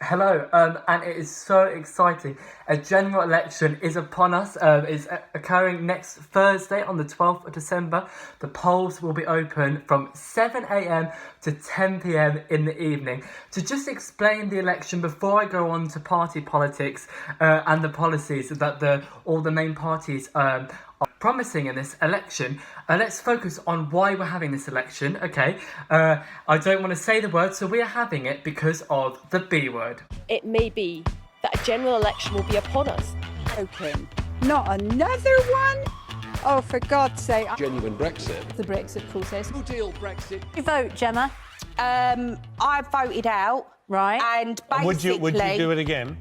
Hello, and it is so exciting. A general election is upon us. It's occurring next Thursday on the 12th of December. The polls will be open from 7 a.m. to 10 p.m. in the evening. To just explain the election before I go on to party politics and the policies that all the main parties are promising in this election, let's focus on why we're having this election, okay? I don't want to say the word, so we are having it because of the B word. It may be that a general election will be upon us. Joking. Not another one? Oh, for God's sake. Genuine Brexit. The Brexit process. No deal Brexit. You vote, Gemma? I voted out. Right. And basically... Would you do it again?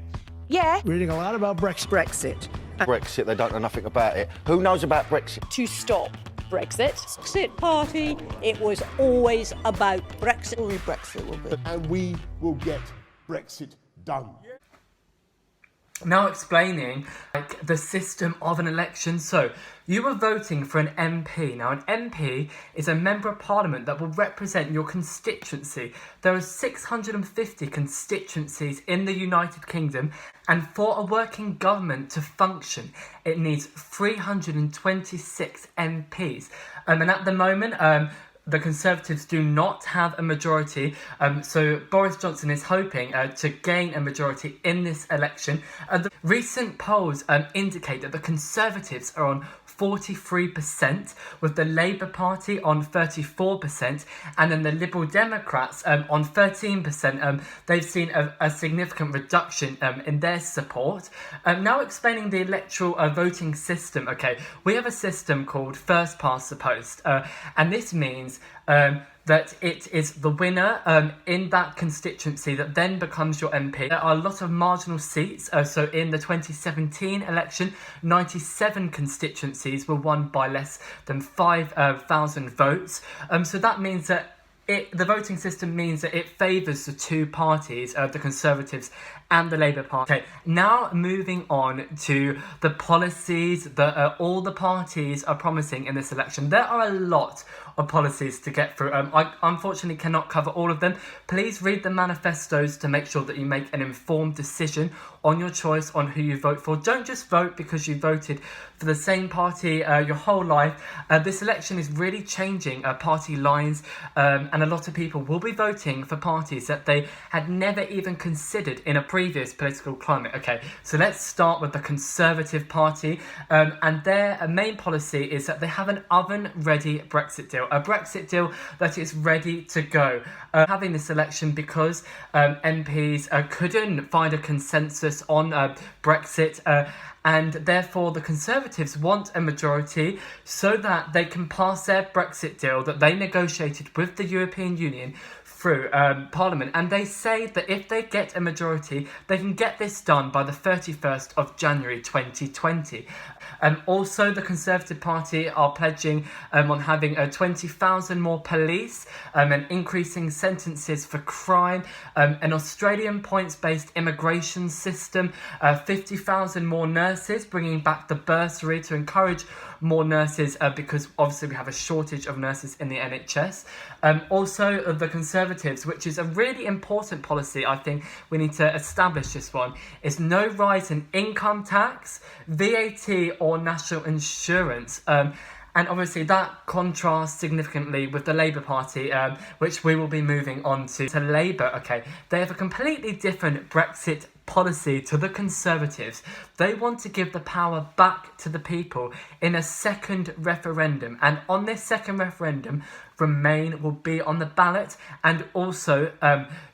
Yeah. Reading a lot about Brexit. Brexit, they don't know nothing about it. Who knows about Brexit? To stop Brexit. Brexit Party, it was always about Brexit. Brexit will be. And we will get Brexit done. Now explaining the system of an election. So you are voting for an MP. Now an MP is a member of parliament that will represent your constituency. There are 650 constituencies in the United Kingdom, and for a working government to function, it needs 326 MPs. And at the moment, the Conservatives do not have a majority, so Boris Johnson is hoping to gain a majority in this election. The recent polls indicate that the Conservatives are on 43%, with the Labour Party on 34%, and then the Liberal Democrats on 13%. They've seen a significant reduction in their support. Now explaining the electoral voting system, okay, we have a system called first past the post, and this means that it is the winner in that constituency that then becomes your MP. There are a lot of marginal seats. So in the 2017 election, 97 constituencies were won by less than 5,000 votes. So that means that the voting system means that it favours the two parties, the Conservatives and the Labour Party. Okay, now moving on to the policies that all the parties are promising in this election. There are a lot of policies to get through. I unfortunately cannot cover all of them. Please read the manifestos to make sure that you make an informed decision on your choice on who you vote for. Don't just vote because you voted for the same party your whole life. This election is really changing party lines, and a lot of people will be voting for parties that they had never even considered in a previous political climate. Okay, so let's start with the Conservative Party, and their main policy is that they have an oven-ready Brexit deal, a Brexit deal that is ready to go. Having this election because MPs couldn't find a consensus on Brexit, and therefore the Conservatives want a majority so that they can pass their Brexit deal that they negotiated with the European Union through Parliament. And they say that if they get a majority, they can get this done by the 31st of January 2020. Also, the Conservative Party are pledging on having 20,000 more police and increasing sentences for crime, an Australian points-based immigration system, 50,000 more nurses, bringing back the bursary to encourage more nurses because obviously we have a shortage of nurses in the NHS. Also, the Conservatives, which is a really important policy, I think we need to establish this one, is no rise in income tax, VAT or national insurance. And obviously that contrasts significantly with the Labour Party, which we will be moving on to Labour. Okay, they have a completely different Brexit policy to the Conservatives. They want to give the power back to the people in a second referendum, and on this second referendum, Remain will be on the ballot, and also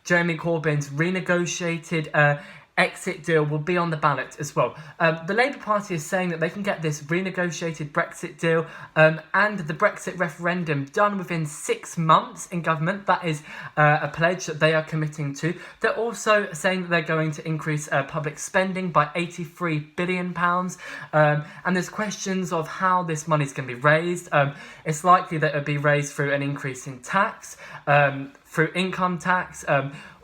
Jeremy Corbyn's renegotiated exit deal will be on the ballot as well. The Labour Party is saying that they can get this renegotiated Brexit deal and the Brexit referendum done within 6 months in government. That is a pledge that they are committing to. They're also saying that they're going to increase public spending by £83 billion. And there's questions of how this money is going to be raised. It's likely that it'll be raised through an increase in tax, through income tax.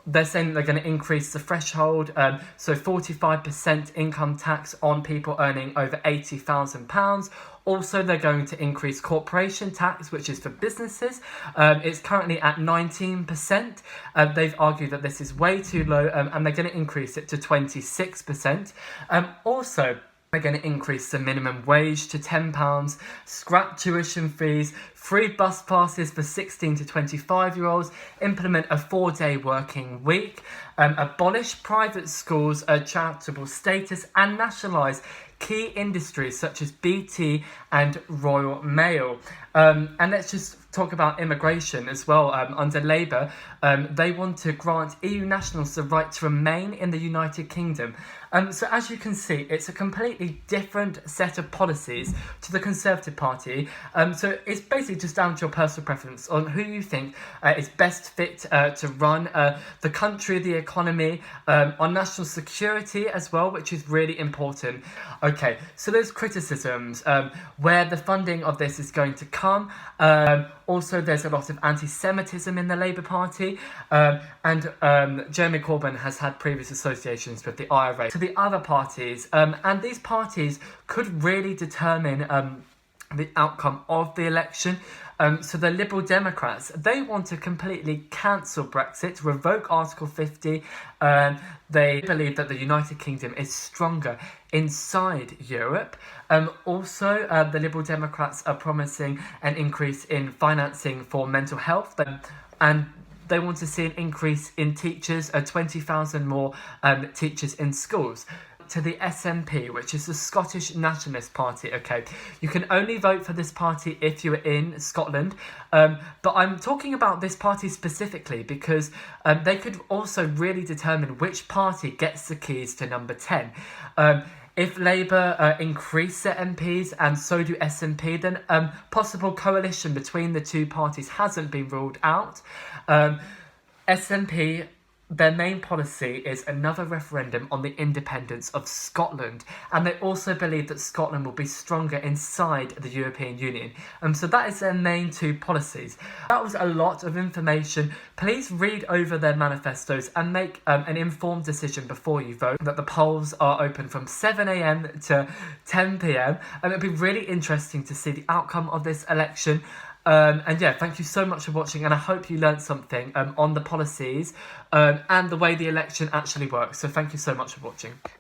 They're saying that they're going to increase the threshold, so 45% income tax on people earning over £80,000, Also, they're going to increase corporation tax, which is for businesses. It's currently at 19%. They've argued that this is way too low, and they're going to increase it to 26%. Also, they're going to increase the minimum wage to £10, scrap tuition fees, free bus passes for 16 to 25-year-olds, implement a 4-day working week, abolish private schools' charitable status, and nationalise key industries such as BT and Royal Mail. And let's just talk about immigration as well. Under Labour, they want to grant EU nationals the right to remain in the United Kingdom. So as you can see, it's a completely different set of policies to the Conservative Party. So it's basically just down to your personal preference on who you think is best fit to run the country, the economy, on national security as well, which is really important. Okay, so there's criticisms where the funding of this is going to come. Also, there's a lot of anti-Semitism in the Labour Party, and Jeremy Corbyn has had previous associations with the IRA. To the other parties, and these parties could really determine the outcome of the election. So the Liberal Democrats, they want to completely cancel Brexit, revoke Article 50. They believe that the United Kingdom is stronger inside Europe. Also, the Liberal Democrats are promising an increase in financing for mental health, and they want to see an increase in teachers, 20,000 more teachers in schools. To the SNP, which is the Scottish Nationalist Party. Okay, you can only vote for this party if you're in Scotland, but I'm talking about this party specifically because they could also really determine which party gets the keys to number 10. If Labour increase their MPs and so do SNP, then possible coalition between the two parties hasn't been ruled out. SNP, their main policy is another referendum on the independence of Scotland, and they also believe that Scotland will be stronger inside the European Union. So that is their main two policies. That was a lot of information. Please read over their manifestos and make an informed decision before you vote. That the polls are open from 7 a.m. to 10 p.m. and it'll be really interesting to see the outcome of this election. And yeah, thank you so much for watching, and I hope you learned something on the policies and the way the election actually works. So thank you so much for watching.